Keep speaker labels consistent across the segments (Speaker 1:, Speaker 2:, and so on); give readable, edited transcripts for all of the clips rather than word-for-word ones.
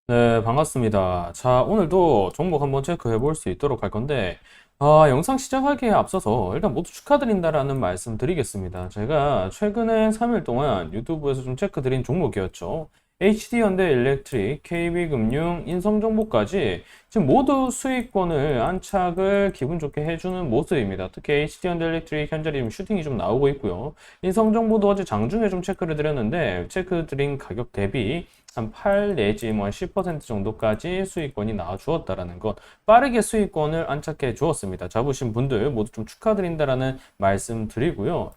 Speaker 1: 네, 반갑습니다. 자, 오늘도 종목 한번 체크해 볼 수 있도록 할 건데, 영상 시작하기에 앞서서 일단 모두 축하드린다라는 말씀 드리겠습니다. 제가 최근에 3일 동안 유튜브에서 좀 체크 드린 종목이었죠. HD현대 일렉트릭, KB금융, 인성정보까지 지금 모두 수익권을 안착을 기분 좋게 해주는 모습입니다. 특히 HD현대 일렉트릭 현재 지금 슈팅이 좀 나오고 있고요. 인성정보도 어제 장중에 좀 체크를 드렸는데, 체크 드린 가격 대비 한 8 내지 뭐 10% 정도까지 수익권이 나와 주었다라는 것, 빠르게 수익권을 안착해 주었습니다. 잡으신 분들 모두 좀 축하드린다라는 말씀 드리고요.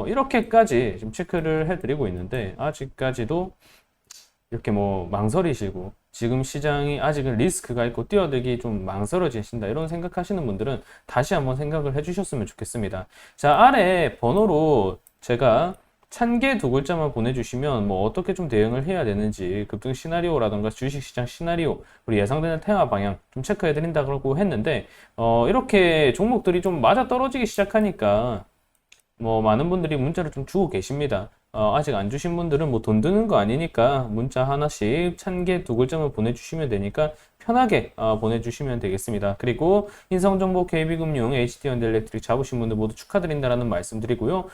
Speaker 1: 이렇게까지 지금 체크를 해드리고 있는데 아직까지도 이렇게 뭐 망설이시고 지금 시장이 아직은 리스크가 있고 뛰어들기 좀 망설여지신다 이런 생각하시는 분들은 다시 한번 생각을 해주셨으면 좋겠습니다. 자, 아래 번호로 제가 1000개 두 글자만 보내주시면 뭐 어떻게 좀 대응을 해야 되는지 급등 시나리오라던가 주식시장 시나리오 그리고 예상되는 테마 방향 좀 체크해 드린다고 했는데 이렇게 종목들이 좀 맞아 떨어지기 시작하니까 뭐 많은 분들이 문자를 좀 주고 계십니다. 아직 안 주신 분들은 뭐 돈 드는 거 아니니까 문자 하나씩 1000개 두 글자만 보내주시면 되니까 편하게 보내주시면 되겠습니다. 그리고 인성정보, KB금융, HD현대일렉트릭 잡으신 분들 모두 축하드린다라는 말씀 드리고요.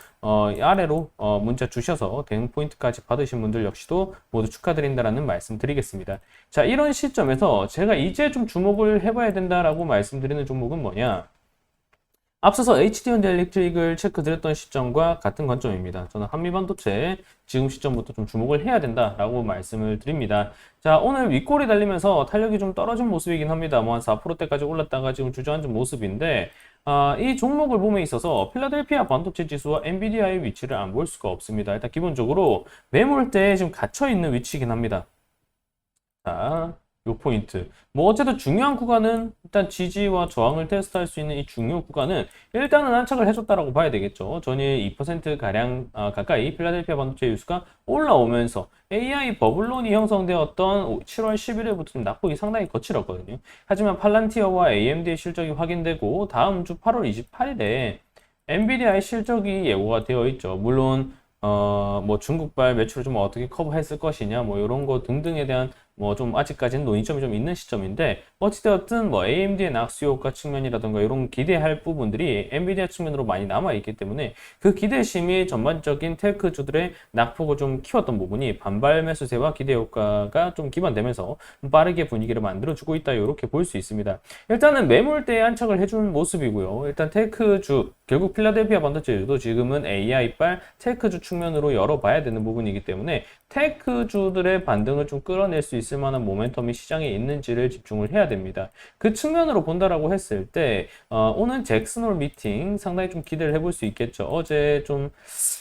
Speaker 1: 이 아래로 문자 주셔서 대응 포인트까지 받으신 분들 역시도 모두 축하드린다라는 말씀 드리겠습니다. 자, 이런 시점에서 제가 이제 좀 주목을 해봐야 된다라고 말씀드리는 종목은 뭐냐? 앞서서 HD현대 일렉트릭을 체크드렸던 시점과 같은 관점입니다. 저는 한미반도체 지금 시점부터 좀 주목을 해야 된다라고 말씀을 드립니다. 자, 오늘 윗골이 달리면서 탄력이 좀 떨어진 모습이긴 합니다. 뭐 한 4%대까지 올랐다가 지금 주저앉은 모습인데 이 종목을 봄에 있어서 필라델피아 반도체 지수와 엔비디아의 위치를 안 볼 수가 없습니다. 일단 기본적으로 매물대에 지금 갇혀 있는 위치이긴 합니다. 자, 요 포인트. 뭐 어쨌든 중요한 구간은 일단 지지와 저항을 테스트할 수 있는 이 중요 구간은 일단은 안착을 해줬다라고 봐야 되겠죠. 전일 2% 가량 가까이 필라델피아 반도체 지수가 올라오면서 AI 버블론이 형성되었던 7월 11일부터 낙폭이 상당히 거칠었거든요. 하지만 팔란티어와 AMD의 실적이 확인되고 다음 주 8월 28일에 엔비디아의 실적이 예고가 되어 있죠. 물론 뭐 중국발 매출을 좀 어떻게 커버했을 것이냐, 뭐 이런 거 등등에 대한 뭐 좀 아직까지는 논의점이 좀 있는 시점인데 어찌되었든 뭐 AMD의 낙수 효과 측면이라든가 이런 기대할 부분들이 엔비디아 측면으로 많이 남아 있기 때문에 그 기대심이 전반적인 테크주들의 낙폭을 좀 키웠던 부분이 반발 매수세와 기대 효과가 좀 기반되면서 빠르게 분위기를 만들어주고 있다 이렇게 볼 수 있습니다. 일단은 매물대에 안착을 해주는 모습이고요. 일단 테크주 결국 필라델피아 반도체도 지금은 AI발 테크주 측면으로 열어봐야 되는 부분이기 때문에 테크주들의 반등을 좀 끌어낼 수 있을 만한 모멘텀이 시장에 있는지를 집중을 해야 됩니다. 그 측면으로 본다라고 했을 때 오늘 잭슨홀 미팅 상당히 좀 기대를 해볼 수 있겠죠. 어제 좀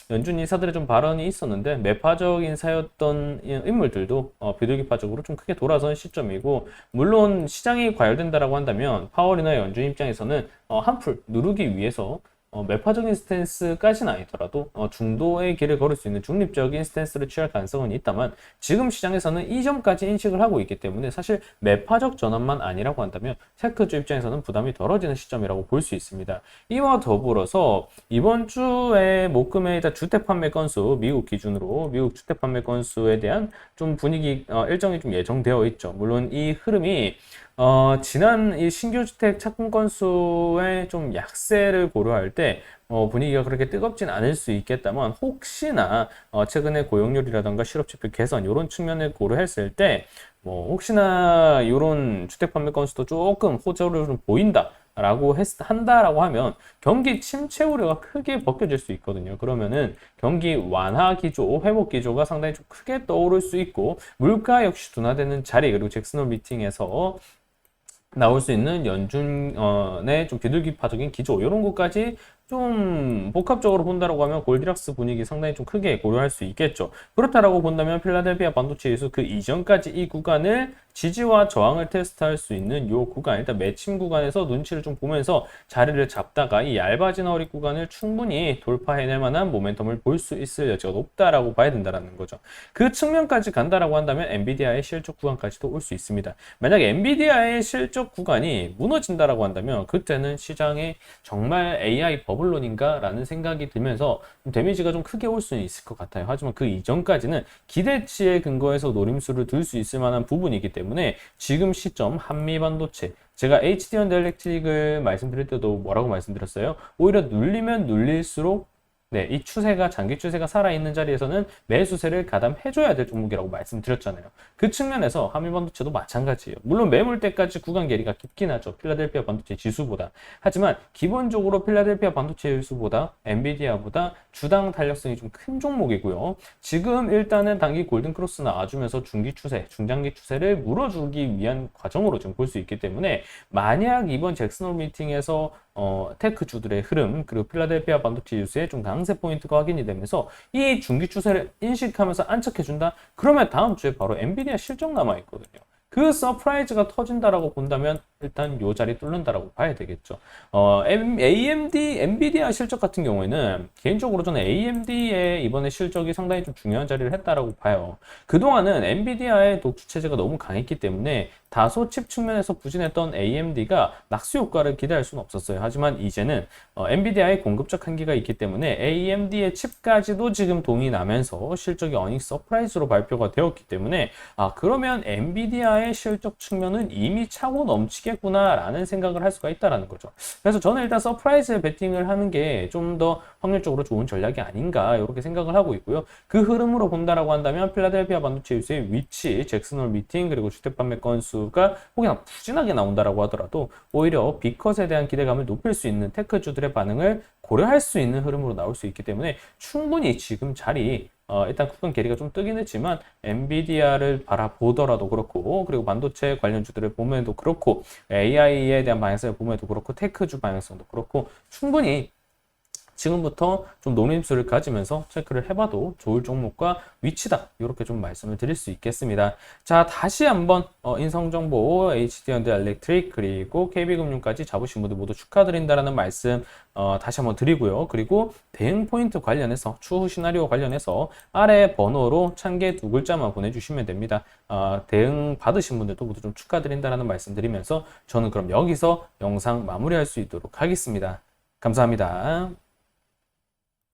Speaker 1: 연준 인사들의 좀 발언이 있었는데 매파적 인사였던 인물들도 비둘기파적으로 좀 크게 돌아선 시점이고 물론 시장이 과열된다라고 한다면 파월이나 연준 입장에서는 한풀 누르기 위해서 매파적인 스탠스까지는 아니더라도 중도의 길을 걸을 수 있는 중립적인 스탠스를 취할 가능성은 있다만 지금 시장에서는 이 점까지 인식을 하고 있기 때문에 사실 매파적 전환만 아니라고 한다면 테크주 입장에서는 부담이 덜어지는 시점이라고 볼 수 있습니다. 이와 더불어서 이번 주에 목금의 주택 판매 건수 미국 기준으로 미국 주택 판매 건수에 대한 좀 분위기 일정이 좀 예정되어 있죠. 물론 이 흐름이 지난 이 신규 주택 착공 건수의 좀 약세를 고려할 때 분위기가 그렇게 뜨겁진 않을 수 있겠다만 혹시나 최근에 고용률이라던가 실업지표 개선 이런 측면을 고려했을 때 뭐 혹시나 이런 주택 판매 건수도 조금 호조를 좀 보인다. 한다라고 하면 경기 침체 우려가 크게 벗겨질 수 있거든요. 그러면은 경기 완화 기조, 회복 기조가 상당히 좀 크게 떠오를 수 있고 물가 역시 둔화되는 자리 그리고 잭슨홀 미팅에서 나올 수 있는 연준의 좀 비둘기파적인 기조 이런 것까지 좀 복합적으로 본다라고 하면 골디락스 분위기 상당히 좀 크게 고려할 수 있겠죠. 그렇다라고 본다면 필라델피아 반도체 지수 그 이전까지 이 구간을 지지와 저항을 테스트할 수 있는 이 구간 일단 매침 구간에서 눈치를 좀 보면서 자리를 잡다가 이 얇아진 허리 구간을 충분히 돌파해낼 만한 모멘텀을 볼 수 있을 여지가 높다라고 봐야 된다라는 거죠. 그 측면까지 간다라고 한다면 엔비디아의 실적 구간까지도 올 수 있습니다. 만약 엔비디아의 실적 구간이 무너진다라고 한다면 그때는 시장에 정말 AI 버블론인가 라는 생각이 들면서 좀 데미지가 좀 크게 올 수는 있을 것 같아요. 하지만 그 이전까지는 기대치에 근거해서 노림수를 둘 수 있을 만한 부분이기 때문에 지금 시점 한미반도체, 제가 HDR 일렉트릭을 말씀드릴 때도 뭐라고 말씀드렸어요? 오히려 눌리면 눌릴수록 네, 이 추세가, 장기 추세가 살아있는 자리에서는 매수세를 가담해줘야 될 종목이라고 말씀드렸잖아요. 그 측면에서 한미반도체도 마찬가지예요. 물론 매물대까지 구간 괴리가 깊긴 하죠. 필라델피아 반도체 지수보다. 하지만 기본적으로 필라델피아 반도체 지수보다 엔비디아보다 주당 탄력성이 좀 큰 종목이고요. 지금 일단은 단기 골든크로스 나와주면서 중기 추세, 중장기 추세를 물어주기 위한 과정으로 좀 볼 수 있기 때문에 만약 이번 잭슨홀 미팅에서 테크주들의 흐름 그리고 필라델피아 반도체 지수의 좀 강세 포인트가 확인이 되면서 이 중기 추세를 인식하면서 안착해준다? 그러면 다음 주에 바로 엔비디아 실적 남아있거든요. 그 서프라이즈가 터진다라고 본다면 일단 요 자리 뚫는다라고 봐야 되겠죠. AMD, 엔비디아 실적 같은 경우에는 개인적으로 저는 AMD의 이번에 실적이 상당히 좀 중요한 자리를 했다라고 봐요. 그동안은 엔비디아의 독주 체제가 너무 강했기 때문에 다소 칩 측면에서 부진했던 AMD가 낙수 효과를 기대할 수는 없었어요. 하지만 이제는 엔비디아의 공급적 한계가 있기 때문에 AMD의 칩까지도 지금 동이 나면서 실적이 어닝 서프라이즈로 발표가 되었기 때문에 그러면 엔비디아의 실적 측면은 이미 차고 넘치겠구나라는 생각을 할 수가 있다라는 거죠. 그래서 저는 일단 서프라이즈에 베팅을 하는 게 좀 더 확률적으로 좋은 전략이 아닌가 이렇게 생각을 하고 있고요. 그 흐름으로 본다라고 한다면 필라델피아 반도체 지수의 위치, 잭슨홀 미팅 그리고 주택 판매 건수가 혹여나 부진하게 나온다라고 하더라도 오히려 B컷에 대한 기대감을 높일 수 있는 테크주들의 반응을 고려할 수 있는 흐름으로 나올 수 있기 때문에 충분히 지금 자리 일단 구간 괴리가 좀 뜨긴 했지만 엔비디아를 바라보더라도 그렇고 그리고 반도체 관련주들을 보면도 그렇고 AI에 대한 방향성을 보면도 그렇고 테크주 방향성도 그렇고 충분히 지금부터 좀 노림수를 가지면서 체크를 해봐도 좋을 종목과 위치다 이렇게 좀 말씀을 드릴 수 있겠습니다. 자, 다시 한번 인성정보, HD현대 일렉트릭 그리고 KB금융까지 잡으신 분들 모두 축하드린다라는 말씀 다시 한번 드리고요. 그리고 대응 포인트 관련해서 추후 시나리오 관련해서 아래 번호로 참개 두 글자만 보내주시면 됩니다. 대응 받으신 분들도 모두 좀 축하드린다라는 말씀 드리면서 저는 그럼 여기서 영상 마무리할 수 있도록 하겠습니다. 감사합니다.